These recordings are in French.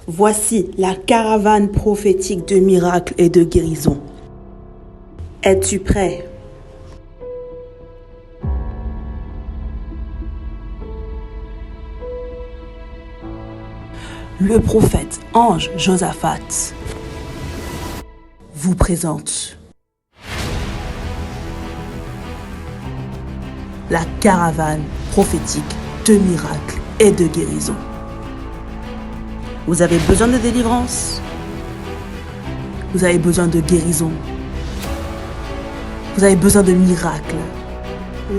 Voici la caravane prophétique de miracles et de guérison. Es-tu prêt? Le prophète ange Josaphat vous présente la caravane prophétique de miracles et de guérison. Vous avez besoin de délivrance? Vous avez besoin de guérison? Vous avez besoin de miracles?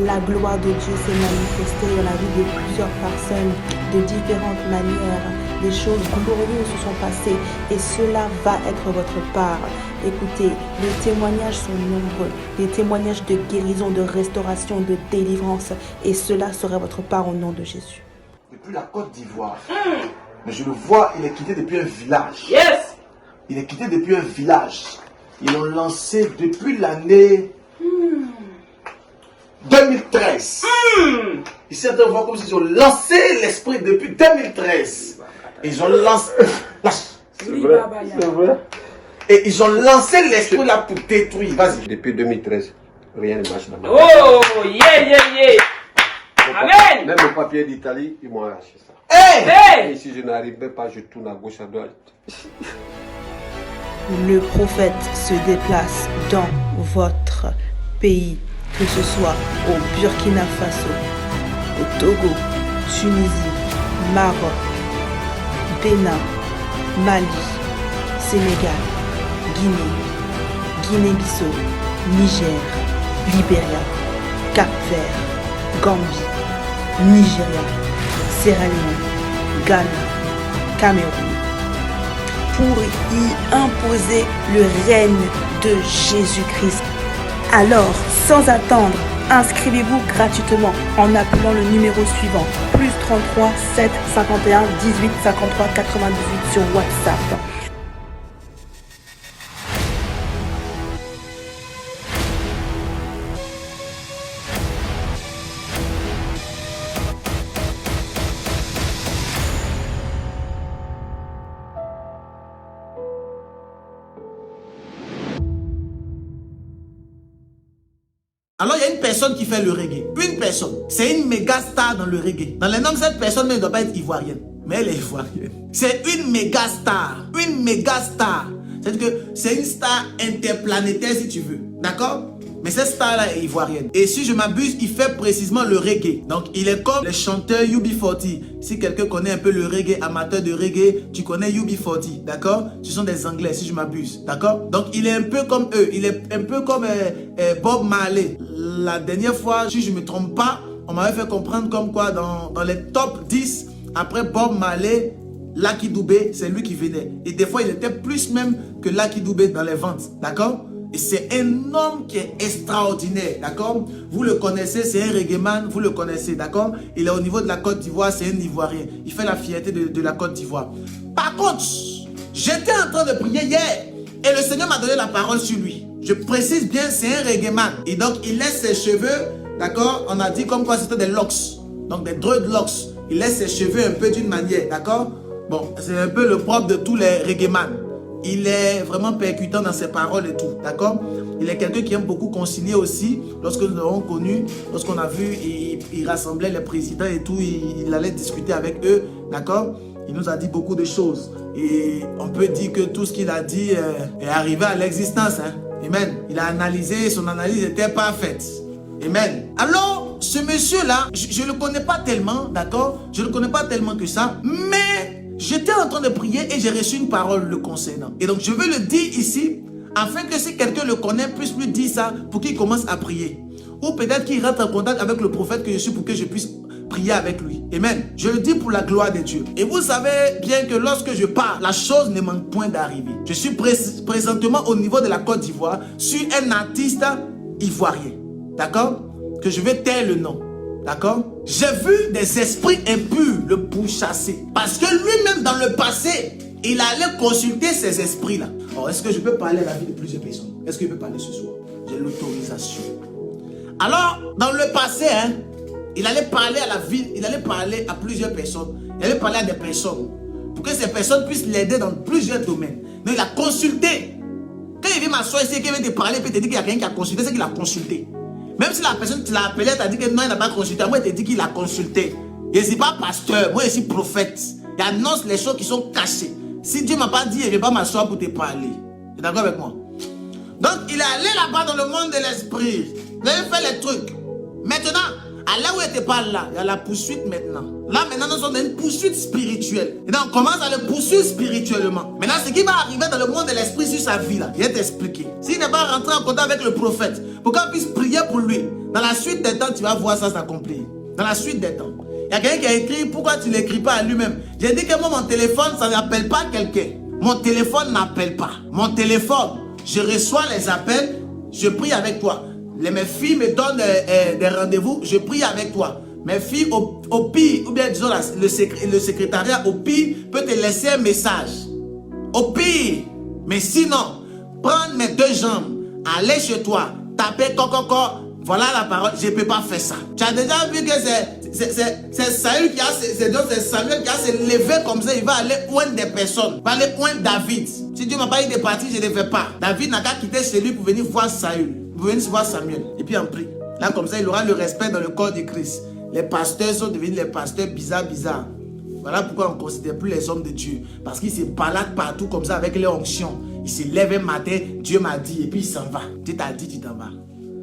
La gloire de Dieu s'est manifestée dans la vie de plusieurs personnes de différentes manières. Des choses glorieuses se sont passées et cela va être votre part. Écoutez, les témoignages sont nombreux, des témoignages de guérison, de restauration, de délivrance, et cela sera votre part au nom de Jésus. Depuis la Côte d'Ivoire, mais je le vois, il est quitté depuis un village. Yes! Il est quitté depuis un village. Ils l'ont lancé depuis l'année 2013. Ici, on voit comme s'ils ont lancé l'esprit depuis 2013. Ils ont lancé. C'est vrai. C'est vrai. Et ils ont lancé l'esprit là pour détruire. Vas-y. Depuis 2013, rien ne marche dans ma vie. Oh, yeah. Amen. Même le papier d'Italie, ils m'ont arraché ça. Hey! Et si je n'arrive même pas, je tourne à gauche, à droite. Le prophète se déplace dans votre pays, que ce soit au Burkina Faso, au Togo, Tunisie, Maroc, Bénin, Mali, Sénégal, Guinée, Guinée-Bissau, Niger, Libéria, Cap-Vert, Gambie, Nigeria, Sierra Leone, Ghana, Cameroun, pour y imposer le règne de Jésus-Christ. Alors, sans attendre, inscrivez-vous gratuitement en appelant le numéro suivant, plus 33 7 51 18 53 98 sur WhatsApp. Alors, il y a une personne qui fait le reggae. Une personne. C'est une méga star dans le reggae. Dans les noms de cette personne, elle ne doit pas être ivoirienne. Mais elle est ivoirienne. C'est une méga star. Une méga star. C'est-à-dire que c'est une star interplanétaire si tu veux. D'accord? Mais cette star-là est ivoirienne. Et si je m'abuse, il fait précisément le reggae. Donc, il est comme le chanteur UB40. Si quelqu'un connaît un peu le reggae, amateur de reggae, tu connais UB40. D'accord? Ce sont des Anglais, si je m'abuse. D'accord? Donc, il est un peu comme eux. Il est un peu comme Bob Marley. La dernière fois, si je ne me trompe pas, on m'avait fait comprendre comme quoi dans les top 10, après Bob Marley, Lucky Dubé, c'est lui qui venait. Et des fois, il était plus même que Lucky Dubé dans les ventes. D'accord? Et c'est un homme qui est extraordinaire, d'accord? Vous le connaissez, c'est un reggaeman, vous le connaissez, d'accord? Il est au niveau de la Côte d'Ivoire, c'est un Ivoirien. Il fait la fierté de la Côte d'Ivoire. Par contre, j'étais en train de prier hier et le Seigneur m'a donné la parole sur lui. Je précise bien, c'est un reggaeman. Et donc, il laisse ses cheveux, d'accord? On a dit comme quoi c'était des locks, donc des dreadlocks. Il laisse ses cheveux un peu d'une manière, d'accord? Bon, c'est un peu le propre de tous les reggaeman. Il est vraiment percutant dans ses paroles et tout, d'accord? Il est quelqu'un qui aime beaucoup concilier aussi. Lorsque nous l'avons connu, lorsqu'on a vu, il rassemblait les présidents et tout, il allait discuter avec eux, d'accord? Il nous a dit beaucoup de choses. Et on peut dire que tout ce qu'il a dit est arrivé à l'existence, hein? Amen. Il a analysé, son analyse était parfaite. Amen. Alors, ce monsieur-là, je ne le connais pas tellement, d'accord? Je ne le connais pas tellement que ça, mais j'étais en train de prier et j'ai reçu une parole le concernant. Et donc, je veux le dire ici, afin que si quelqu'un le connaît, puisse lui dire ça pour qu'il commence à prier. Ou peut-être qu'il rentre en contact avec le prophète que je suis pour que je puisse prier avec lui. Amen. Je le dis pour la gloire de Dieu. Et vous savez bien que lorsque je parle, la chose ne manque point d'arriver. Je suis présentement au niveau de la Côte d'Ivoire sur un artiste ivoirien. D'accord? Que je vais taire le nom. D'accord? J'ai vu des esprits impurs le pourchasser. Parce que lui-même dans le passé, il allait consulter ces esprits-là. Alors, est-ce que je peux parler à la vie de plusieurs personnes? Est-ce que je peux parler ce soir? J'ai l'autorisation. Alors, dans le passé, il allait parler à la ville, il allait parler à plusieurs personnes. Il allait parler à des personnes. pour que ces personnes puissent l'aider dans plusieurs domaines. Donc il a consulté. Quand il vient m'asseoir ici, qu'il vient te parler, puis il te dit qu'il y a quelqu'un qui a consulté, c'est qu'il a consulté. Même si la personne qui l'a appelé, t'a dit que non, il n'a pas consulté, moi il te dit qu'il a consulté. Je ne suis pas pasteur, moi je suis prophète. Il annonce les choses qui sont cachées. Si Dieu ne m'a pas dit, je ne vais pas m'asseoir pour te parler. Tu es d'accord avec moi? Donc il est allé là-bas dans le monde de l'esprit. Il a fait les trucs. Maintenant, à là où il te parle là, il y a la poursuite maintenant. Là maintenant, nous sommes dans une poursuite spirituelle. Et donc on commence à le poursuivre spirituellement. Maintenant, ce qui va arriver dans le monde de l'esprit sur sa vie là, il va t'expliquer. S'il n'est pas rentré en contact avec le prophète, pour qu'on puisse prier pour lui, dans la suite des temps, tu vas voir ça s'accomplir. Dans la suite des temps. Il y a quelqu'un qui a écrit, pourquoi tu ne l'écris pas à lui-même? J'ai dit que moi, mon téléphone, ça n'appelle pas quelqu'un. Mon téléphone n'appelle pas. Mon téléphone, je reçois les appels, je prie avec toi. Mes filles me donnent des rendez-vous, je prie avec toi. Mes filles, au pire, ou bien disons le secrétariat, au pire, peut te laisser un message. Au pire. Mais sinon, prendre mes deux jambes, aller chez toi, taper coco, voilà la parole, je ne peux pas faire ça. Tu as déjà vu que c'est Saül qui a, c'est Samuel qui a se levé comme ça, il va aller oindre des personnes, il va aller oindre David. Si Dieu m'a pas dit de partir, je ne le fais pas. David n'a qu'à quitter chez lui pour venir voir Saül, pour venir voir Samuel. Et puis on prie. Là comme ça, il aura le respect dans le corps de Christ. Les pasteurs sont devenus les pasteurs bizarres. Voilà pourquoi on ne considère plus les hommes de Dieu. Parce qu'ils se baladent partout comme ça avec les onctions. Ils se lèvent un matin, Dieu m'a dit, et puis il s'en va. Dieu t'a dit, tu t'en vas.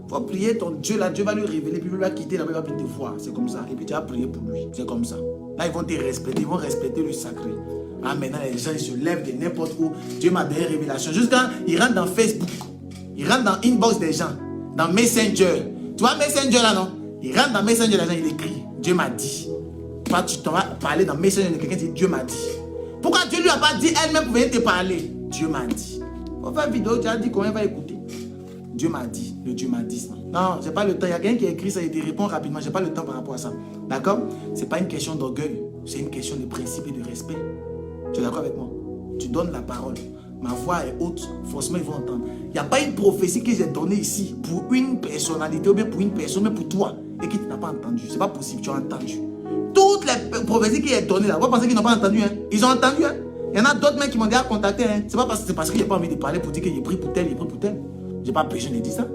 Il faut prier ton Dieu là, Dieu va lui révéler, puis il va quitter là-bas, il va plus te voir. C'est comme ça. Et puis tu vas prier pour lui. C'est comme ça. Là, ils vont te respecter, ils vont respecter le sacré. Là, maintenant, les gens, ils se lèvent de n'importe où. Dieu m'a donné une révélation. Juste quand ils rentrent dans Facebook, ils rentrent dans inbox des gens, dans Messenger. Tu vois Messenger là, non? Ils rentrent dans Messenger, les gens, ils écrivent. Dieu m'a dit. Toi, tu t'en vas parler dans Messenger de quelqu'un qui dit Dieu m'a dit. Pourquoi Dieu lui a pas dit elle-même pour venir te parler? Dieu m'a dit. On va faire une vidéo, tu as dit combien va écouter. Dieu m'a dit, le Dieu m'a dit. Non, j'ai pas le temps. Il y a quelqu'un qui a écrit ça et il répond rapidement. J'ai pas le temps par rapport à ça. D'accord? C'est pas une question d'orgueil. C'est une question de principe et de respect. Tu es d'accord avec moi? Tu donnes la parole. Ma voix est haute. Forcément, ils vont entendre. Il n'y a pas une prophétie que j'ai donnée ici pour une personnalité ou bien pour une personne, mais pour toi. Et qui n'a pas entendu. C'est pas possible. Tu as entendu. Toutes les prophéties qui sont données là, vous pensez qu'ils n'ont pas entendu, hein? Ils ont entendu, hein? Il y en a d'autres mecs qui m'ont déjà contacté, hein? C'est pas parce que j'ai pas envie de parler pour dire que j'ai pris pour tel, j'ai pris pour tel. J'ai pas besoin de dire ça.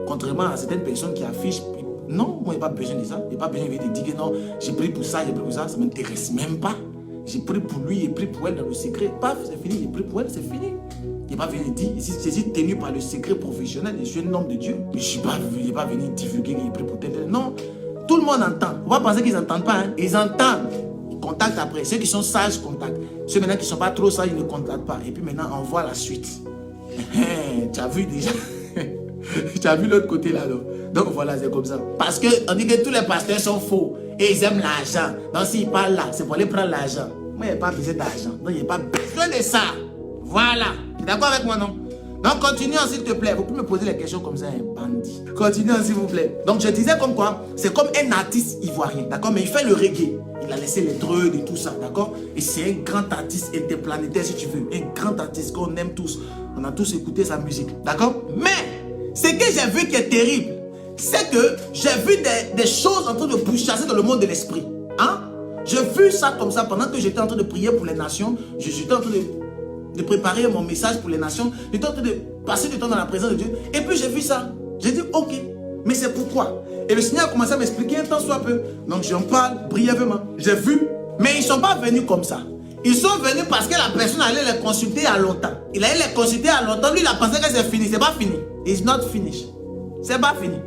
Contrairement à certaines personnes qui affichent, non, moi j'ai pas besoin de ça. J'ai pas besoin de dire que non, j'ai pris pour ça, j'ai pris pour ça, ça m'intéresse même pas. J'ai pris pour lui, j'ai pris pour elle dans le secret. Paf, c'est fini, j'ai pris pour elle, c'est fini. J'ai pas venu dire, ici, je suis tenu par le secret professionnel, je suis un homme de Dieu. Mais je n'ai pas venu divulguer que j'ai pris pour tel. Non. Tout le monde entend. On va penser qu'ils n'entendent pas. Hein. Ils entendent. Ils contactent après. Ceux qui sont sages contactent. Ceux maintenant qui ne sont pas trop sages, ils ne contactent pas. Et puis maintenant, on voit la suite. Tu as vu déjà. Tu as vu l'autre côté là. Donc voilà, c'est comme ça. Parce qu'on dit que tous les pasteurs sont faux. Et ils aiment l'argent. Donc s'ils parlent là, c'est pour aller prendre l'argent. Moi, il n'y a pas besoin d'argent. Donc il n'y a pas besoin de ça. Voilà. Tu es d'accord avec moi, non? Donc continue s'il te plaît. Vous pouvez me poser les questions comme ça, un bandit. Continue s'il vous plaît. Donc je disais comme quoi, c'est comme un artiste ivoirien, d'accord? Mais il fait le reggae. Il a laissé les drogues et tout ça, d'accord? Et c'est un grand artiste interplanétaire si tu veux. Un grand artiste qu'on aime tous. On a tous écouté sa musique, d'accord? Mais, ce que j'ai vu qui est terrible, c'est que j'ai vu des choses en train de pourchasser dans le monde de l'esprit. Hein? J'ai vu ça comme ça pendant que j'étais en train de prier pour les nations. J'étais en train de préparer mon message pour les nations. J'étais en train de passer du temps dans la présence de Dieu. Et puis j'ai vu ça. J'ai dit, ok, mais c'est pourquoi? Et le Seigneur a commencé à m'expliquer un temps soit peu. Donc j'en parle brièvement. J'ai vu. Mais ils ne sont pas venus comme ça. Ils sont venus parce que la personne allait les consulter à longtemps. Il allait les consulter à longtemps. Lui, il a pensé que c'est fini. C'est pas fini. It's not finished. C'est pas fini.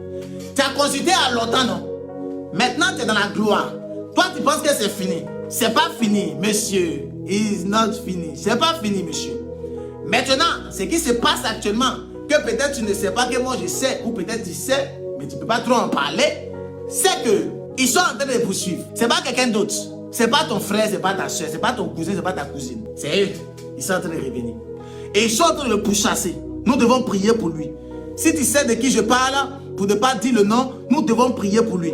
Tu as consulté à longtemps, non? Maintenant, tu es dans la gloire. Toi, tu penses que c'est fini. C'est pas fini, monsieur. It's not fini. C'est pas fini, monsieur. Maintenant, ce qui se passe actuellement, que peut-être tu ne sais pas, que moi je sais, ou peut-être tu sais, mais tu ne peux pas trop en parler, c'est que ils sont en train de poursuivre. C'est pas quelqu'un d'autre. C'est pas ton frère, c'est pas ta soeur, c'est pas ton cousin, c'est pas ta cousine. C'est eux. Ils sont en train de revenir. Et ils sont en train de le pourchasser. Nous devons prier pour lui. Si tu sais de qui je parle, pour ne pas dire le nom, nous devons prier pour lui.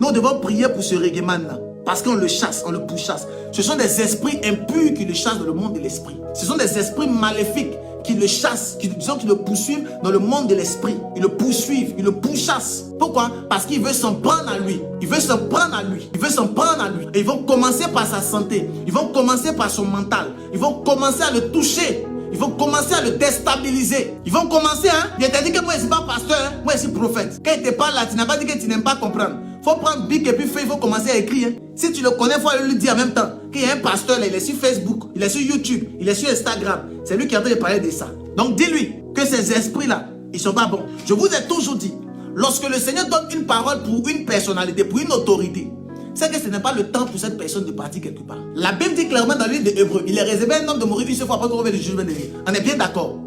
Nous devons prier pour ce reggaeman là. Parce qu'on le chasse, on le pourchasse. Ce sont des esprits impurs qui le chassent dans le monde de l'esprit. Ce sont des esprits maléfiques qui le chassent, disons qui le poursuivent dans le monde de l'esprit. Ils le poursuivent, ils le pourchassent. Pourquoi? Parce qu'il veut s'en prendre à lui. Il veut s'en prendre à lui. Il veut s'en prendre à lui. Et ils vont commencer par sa santé. Ils vont commencer par son mental. Ils vont commencer à le toucher. Ils vont commencer à le déstabiliser. Ils vont commencer, hein. Il t'a dit que moi, je ne suis pas pasteur, hein? Moi, je suis prophète. Quand il te parle là, tu n'as pas dit que tu n'aimes pas comprendre. Il faut prendre bic et puis feuille, il faut commencer à écrire. Hein. Si tu le connais, il faut lui dire en même temps qu'il y a un pasteur là, il est sur Facebook, il est sur YouTube, il est sur Instagram. C'est lui qui est en train de parler de ça. Donc dis-lui que ces esprits-là, ils ne sont pas bons. Je vous ai toujours dit, lorsque le Seigneur donne une parole pour une personnalité, pour une autorité, c'est que ce n'est pas le temps pour cette personne de partir quelque part. La Bible dit clairement dans le livre d'Hébreux, il est réservé à un homme de mourir une seule fois après qu'on revient du jugement de Dieu. On est bien d'accord.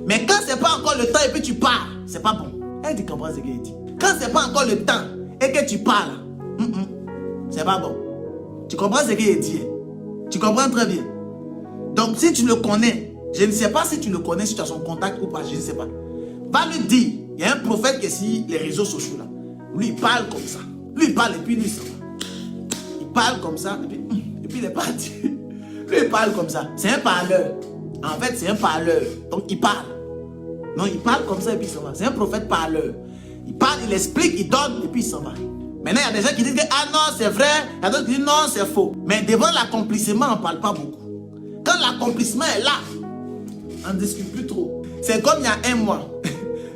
Mais quand ce n'est pas encore le temps et puis tu pars, c'est pas bon. Elle dit comprends ce qu'elle dit. Quand ce n'est pas encore le temps et que tu parles, c'est pas bon. Tu comprends ce qu'il dit? Tu comprends très bien. Donc si tu le connais, je ne sais pas si tu le connais, si tu as son contact ou pas, je ne sais pas. Va lui dire, il y a un prophète qui est sur les réseaux sociaux là. Lui il parle comme ça. Lui il parle et puis lui ça va. Il parle comme ça et puis il est parti. Lui il parle comme ça. C'est un parleur. En fait c'est un parleur. Donc il parle. Non, il parle comme ça et puis il s'en va. C'est un prophète parleur. Il parle, il explique, il donne et puis il s'en va. Maintenant, il y a des gens qui disent que ah non, c'est vrai. Il y a d'autres qui disent non, c'est faux. Mais devant l'accomplissement, on ne parle pas beaucoup. Quand l'accomplissement est là, on ne discute plus trop. C'est comme il y a un mois.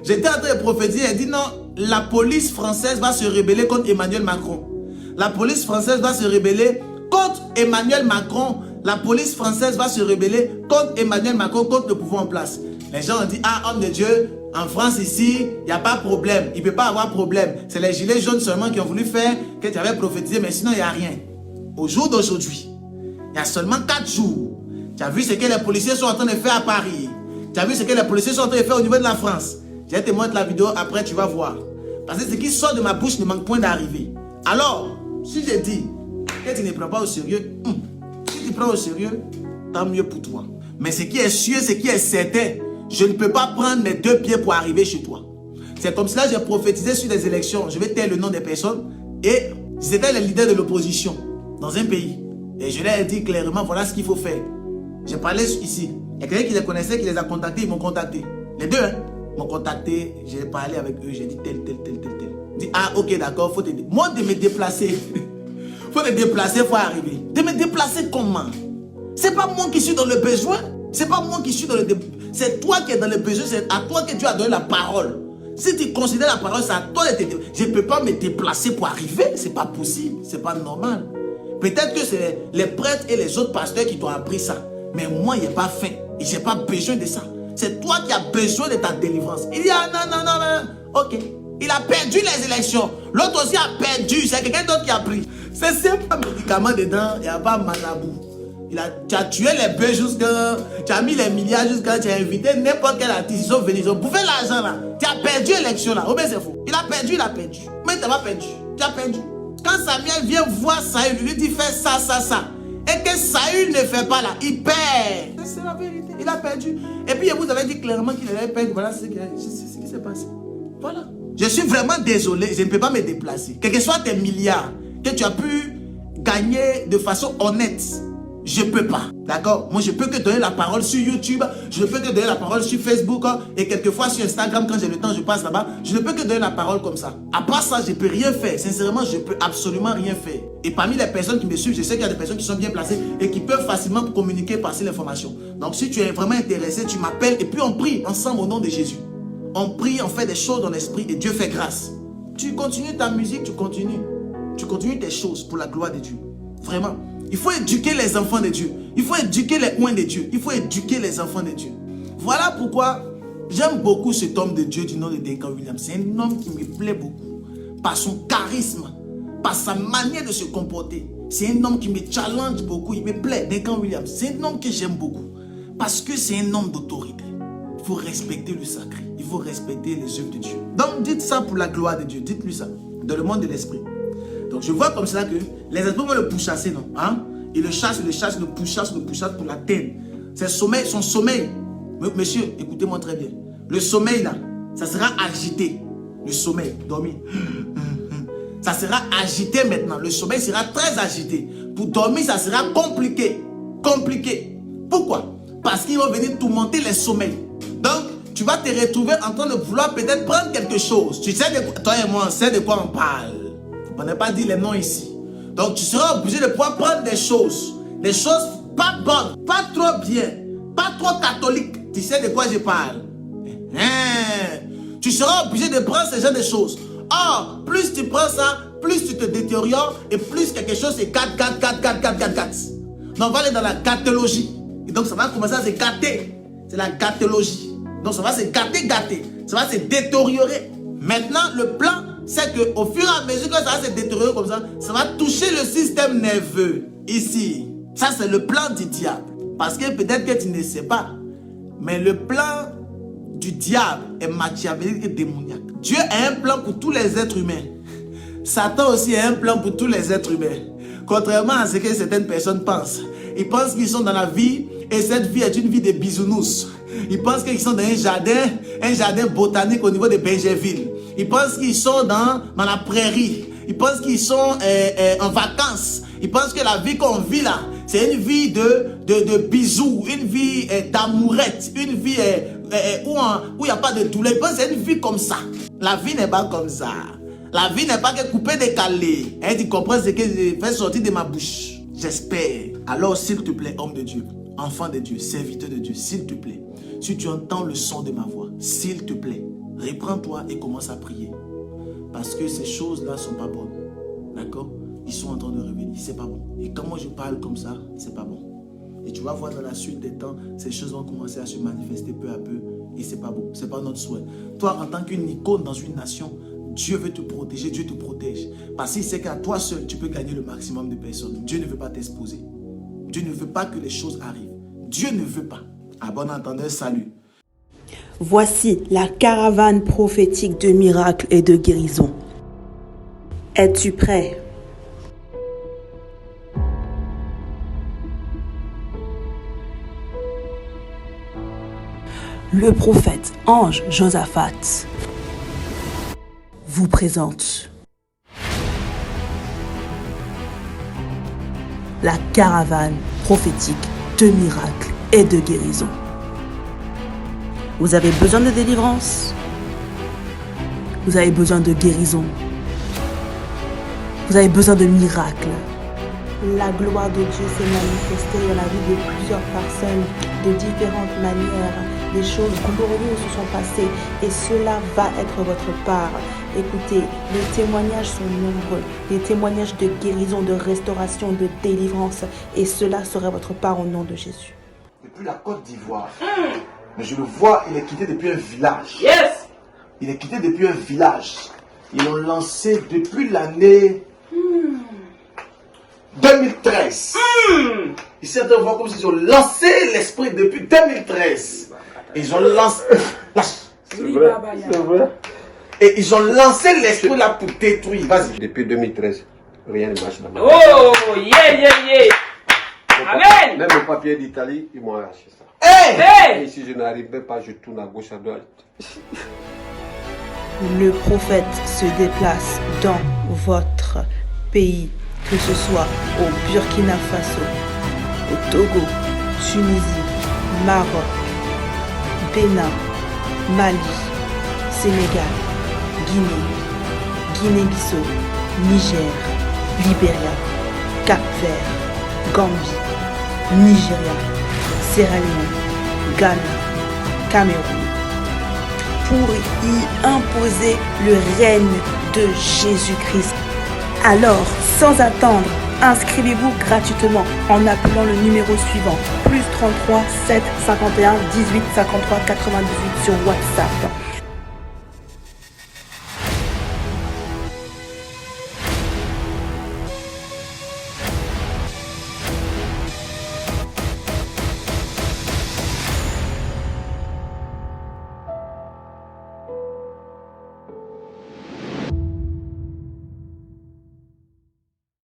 J'étais en train de prophétiser et dit non, la police française va se rebeller contre Emmanuel Macron. La police française va se rebeller contre Emmanuel Macron. La police française va se rebeller contre Emmanuel Macron, contre le pouvoir en place. Les gens ont dit ah, homme de Dieu, en France ici, il n'y a pas de problème. Il ne peut pas avoir de problème. C'est les gilets jaunes seulement qui ont voulu faire que tu avais prophétisé, mais sinon il n'y a rien. Au jour d'aujourd'hui, il y a seulement 4 jours. Tu as vu ce que les policiers sont en train de faire à Paris. Tu as vu ce que les policiers sont en train de faire au niveau de la France. Je vais te montrer la vidéo, après tu vas voir. Parce que ce qui sort de ma bouche ne manque point d'arriver. Alors, si je dis que tu ne prends pas au sérieux, si tu prends au sérieux, tant mieux pour toi. Mais ce qui est sûr, ce qui est certain, je ne peux pas prendre mes 2 pieds pour arriver chez toi. C'est comme cela que j'ai prophétisé sur des élections. Je vais taire le nom des personnes. Et c'était les leaders de l'opposition dans un pays. Et je leur ai dit clairement, voilà ce qu'il faut faire. J'ai parlé ici. Il y a quelqu'un qui les connaissait, qui les a contactés, ils m'ont contacté. Les deux, hein, m'ont contacté. J'ai parlé avec eux, j'ai dit tel. Ils dit, ah ok, d'accord, faut t'aider. Moi, de me déplacer, faut me déplacer, faut arriver. De me déplacer comment? C'est pas moi qui suis dans le besoin. C'est pas moi qui suis dans le besoin. C'est toi qui es dans le besoin, c'est à toi que Dieu a donné la parole. Si tu considères la parole, c'est à toi de te déplacer. Je ne peux pas me déplacer pour arriver, c'est pas possible, c'est pas normal. Peut-être que c'est les prêtres et les autres pasteurs qui t'ont appris ça. Mais moi, il n'y a pas faim et je n'ai pas besoin de ça. C'est toi qui as besoin de ta délivrance. Il dit, ah non, ok. Il a perdu les élections. L'autre aussi a perdu, c'est quelqu'un d'autre qui a pris. C'est simple, un médicament dedans, il n'y a pas Manabou. Tu as tué les bœufs jusqu'à... Tu as mis les milliards jusqu'à... Tu as invité n'importe quel artiste. Ils sont venus, ils ont bouffé l'argent là. Tu as perdu l'élection là. Oh ben c'est faux. Il a perdu. Mais tu n'as pas perdu. Tu as perdu. Quand Samuel vient voir Saül, il lui dit fais ça. Et que Saül ne fait pas là, il perd. C'est la vérité. Il a perdu. Et puis vous avez dit clairement qu'il allait perdre. Voilà ce qui s'est passé. Voilà. Je suis vraiment désolé. Je ne peux pas me déplacer. Quel que soit tes milliards que tu as pu gagner de façon honnête, je ne peux pas, d'accord? Moi, je peux que donner la parole sur YouTube, je ne peux que donner la parole sur Facebook et quelquefois sur Instagram, quand j'ai le temps, je passe là-bas. Je ne peux que donner la parole comme ça. À part ça, je ne peux rien faire. Sincèrement, je ne peux absolument rien faire. Et parmi les personnes qui me suivent, je sais qu'il y a des personnes qui sont bien placées et qui peuvent facilement communiquer, passer l'information. Donc, si tu es vraiment intéressé, tu m'appelles et puis on prie ensemble au nom de Jésus. On prie, on fait des choses dans l'esprit et Dieu fait grâce. Tu continues ta musique, tu continues tes choses pour la gloire de Dieu. Vraiment. Il faut éduquer les enfants de Dieu. Il faut éduquer les oins de Dieu. Il faut éduquer les enfants de Dieu. Voilà pourquoi j'aime beaucoup cet homme de Dieu du nom de Duncan Williams. C'est un homme qui me plaît beaucoup. Par son charisme, par sa manière de se comporter. C'est un homme qui me challenge beaucoup. Il me plaît, Duncan Williams. C'est un homme que j'aime beaucoup. Parce que c'est un homme d'autorité. Il faut respecter le sacré. Il faut respecter les œuvres de Dieu. Donc dites ça pour la gloire de Dieu. Dites-lui ça. Dans le monde de l'esprit. Donc je vois comme cela que les esprits vont le pourchasser, non? Hein? Il le chasse, le pourchasse pour l'atteindre. C'est son sommeil. Monsieur, écoutez-moi très bien. Le sommeil là, ça sera agité. Le sommeil, dormir. Ça sera agité maintenant. Le sommeil sera très agité. Pour dormir, ça sera compliqué. Pourquoi? Parce qu'ils vont venir tourmenter les sommeils. Donc, tu vas te retrouver en train de vouloir peut-être prendre quelque chose. Tu sais, toi et moi, on sait de quoi on parle. On n'a pas dit les noms ici. Donc, tu seras obligé de pouvoir prendre des choses pas bonnes, pas trop bien, pas trop catholiques. Tu sais de quoi je parle. Tu seras obligé de prendre ce genre de choses. Or, plus tu prends ça, plus tu te détériores et plus quelque chose c'est 4. Donc, on va aller dans la gâtologie. Et donc, ça va commencer à se gâter. C'est la gâtologie. Donc, ça va se gâter. Ça va se détériorer. Maintenant, le plan, c'est qu'au fur et à mesure que ça va se détériorer comme ça va toucher le système nerveux. Ici. Ça, c'est le plan du diable. Parce que peut-être que tu ne sais pas. Mais le plan du diable est machiavélique et démoniaque. Dieu a un plan pour tous les êtres humains. Satan aussi a un plan pour tous les êtres humains. Contrairement à ce que certaines personnes pensent. Ils pensent qu'ils sont dans la vie et cette vie est une vie de bisounours. Ils pensent qu'ils sont dans un jardin botanique au niveau de Benjerville. Ils pensent qu'ils sont dans la prairie. Ils pensent qu'ils sont en vacances. Ils pensent que la vie qu'on vit là, c'est une vie de bisous, une vie d'amourette, une vie où il n'y a pas de douleur. Ils pensent que c'est une vie comme ça. La vie n'est pas comme ça. La vie n'est pas que couper, décaler. Hein, tu comprends ce que je fais sortir de ma bouche? J'espère. Alors, s'il te plaît, homme de Dieu, enfant de Dieu, serviteur de Dieu, s'il te plaît, si tu entends le son de ma voix, s'il te plaît, reprends-toi et commence à prier. Parce que ces choses-là ne sont pas bonnes. D'accord? Ils sont en train de revenir. C'est pas bon. Et quand moi je parle comme ça, c'est pas bon. Et tu vas voir dans la suite des temps, ces choses vont commencer à se manifester peu à peu. Et c'est pas bon. C'est pas notre souhait. Toi, en tant qu'une icône dans une nation, Dieu veut te protéger. Dieu te protège. Parce qu'il sait qu'à toi seul, tu peux gagner le maximum de personnes. Dieu ne veut pas t'exposer. Dieu ne veut pas que les choses arrivent. Dieu ne veut pas. À bon entendeur, salut. Voici la caravane prophétique de miracles et de guérison. Es-tu prêt? Le prophète ange Josaphat vous présente la caravane prophétique de miracles et de guérison. Vous avez besoin de délivrance. Vous avez besoin de guérison. Vous avez besoin de miracles. La gloire de Dieu s'est manifestée dans la vie de plusieurs personnes de différentes manières. Des choses glorieuses se sont passées et cela va être votre part. Écoutez, les témoignages sont nombreux. Des témoignages de guérison, de restauration, de délivrance. Et cela sera votre part au nom de Jésus. Depuis la Côte d'Ivoire. Mais je le vois, il est quitté depuis un village. Yes. Il est quitté depuis un village. Ils l'ont lancé depuis l'année 2013. Ici, on voit comme s'ils ont lancé l'esprit depuis 2013. Ils ont lancé... C'est vrai. Et ils ont lancé l'esprit là pour détruire. Vas-y. Depuis 2013, rien ne marche dans ma vie. Oh, yeah. Amen. Même le papier d'Italie, ils m'ont arraché ça. Hey! Et si je n'arrivais pas, je tourne à gauche, à droite. Le prophète se déplace dans votre pays, que ce soit au Burkina Faso, au Togo, Tunisie, Maroc, Bénin, Mali, Sénégal, Guinée-Bissau, Niger, Libéria, Cap-Vert, Gambie, Nigeria, Sierra Leone, Ghana, Cameroun, pour y imposer le règne de Jésus-Christ. Alors, sans attendre, inscrivez-vous gratuitement en appelant le numéro suivant, +33 7 51 18 53 98 sur WhatsApp.